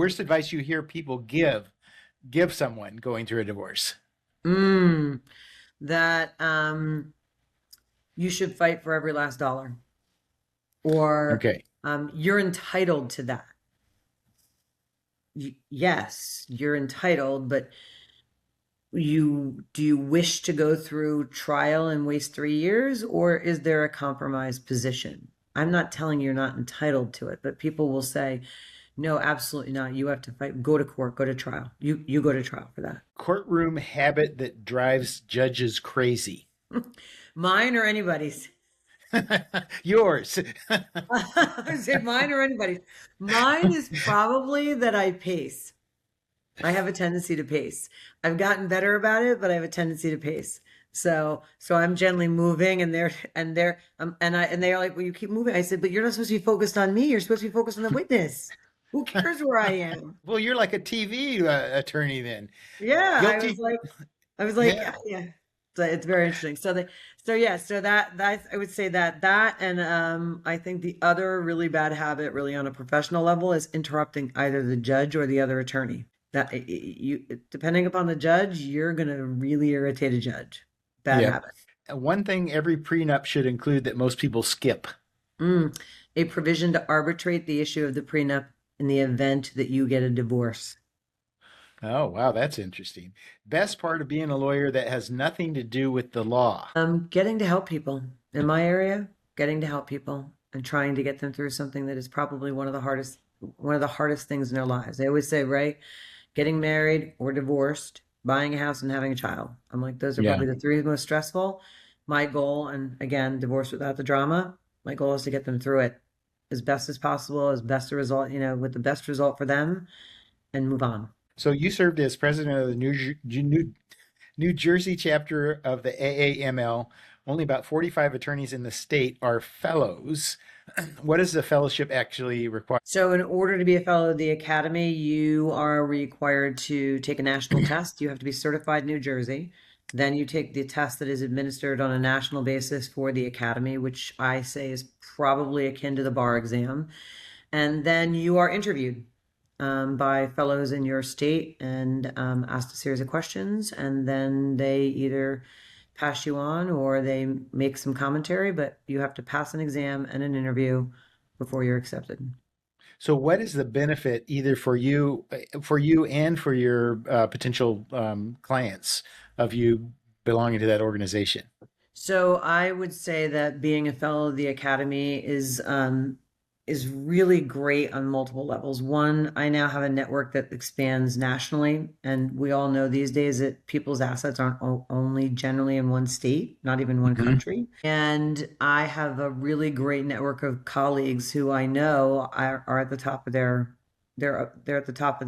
worst advice you hear people give someone going through a divorce? Mm, that you should fight for every last dollar, or Okay. you're entitled to that. Yes, you're entitled, but do you wish to go through trial and waste 3 years, or is there a compromise position? I'm not telling you you're not entitled to it, but people will say, no, absolutely not. You have to fight, go to court, go to trial. You go to trial for that. Courtroom habit that drives judges crazy. Mine or anybody's. Yours. I say mine or anybody's. Mine is probably that I pace. I have a tendency to pace. I've gotten better about it, but I have a tendency to pace. So I'm gently moving, and they're like, "Well, you keep moving." I said, "But you're not supposed to be focused on me. You're supposed to be focused on the witness. Who cares where I am?" Well, you're like a TV attorney then. Yeah, Guilty. I was like, Yeah. yeah, yeah. So it's very interesting. So yeah, so that I would say that and I think the other really bad habit, really on a professional level, is interrupting either the judge or the other attorney. That you depending upon the judge, you're gonna really irritate a judge. Bad Yeah. habit. One thing every prenup should include that most people skip. Mm. A provision to arbitrate the issue of the prenup in the event that you get a divorce. Oh, wow, that's interesting. Best part of being a lawyer that has nothing to do with the law. Getting to help people in my area, getting to help people and trying to get them through something that is probably one of the hardest things in their lives. They always say, right, getting married or divorced, buying a house and having a child. I'm like, those are Yeah. probably the three most stressful. My goal, and again, divorce without the drama, my goal is to get them through it as best as possible, as best a result, with the best result for them, and move on. So you served as president of the New Jersey chapter of the AAML. Only about 45 attorneys in the state are fellows. What does the fellowship actually require? So, in order to be a fellow of the Academy, you are required to take a national test. You have to be certified in New Jersey. Then you take the test that is administered on a national basis for the Academy, which I say is probably akin to the bar exam. And then you are interviewed by fellows in your state and asked a series of questions. And then they either pass you on or they make some commentary, but you have to pass an exam and an interview before you're accepted. So what is the benefit either for you and for your potential clients of you belonging to that organization? So I would say that being a fellow of the Academy is really great on multiple levels. One, I now have a network that expands nationally, and we all know these days that people's assets aren't only generally in one state, not even one Mhm. country. And I have a really great network of colleagues who I know are at the top of they're at the top of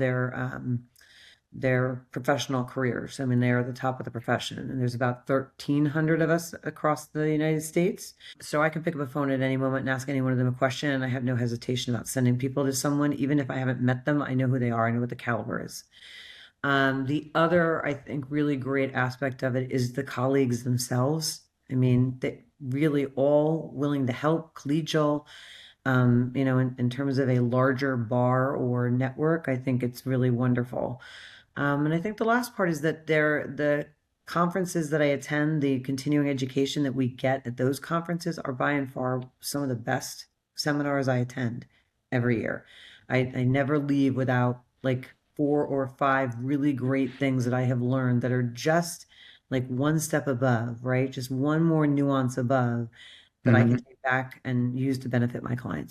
their professional careers. I mean, they are at the top of the profession, and there's about 1,300 of us across the United States. So I can pick up a phone at any moment and ask any one of them a question, and I have no hesitation about sending people to someone. Even if I haven't met them, I know who they are, I know what the caliber is. The other, I think, really great aspect of it is the colleagues themselves. I mean, they really all willing to help, collegial. In terms of a larger bar or network, I think it's really wonderful. And I think the last part is that the conferences that I attend, the continuing education that we get at those conferences are by and far some of the best seminars I attend every year. I never leave without like 4 or 5 really great things that I have learned that are just like one step above, right? Just one more nuance above that I can Mhm. take back and use to benefit my clients.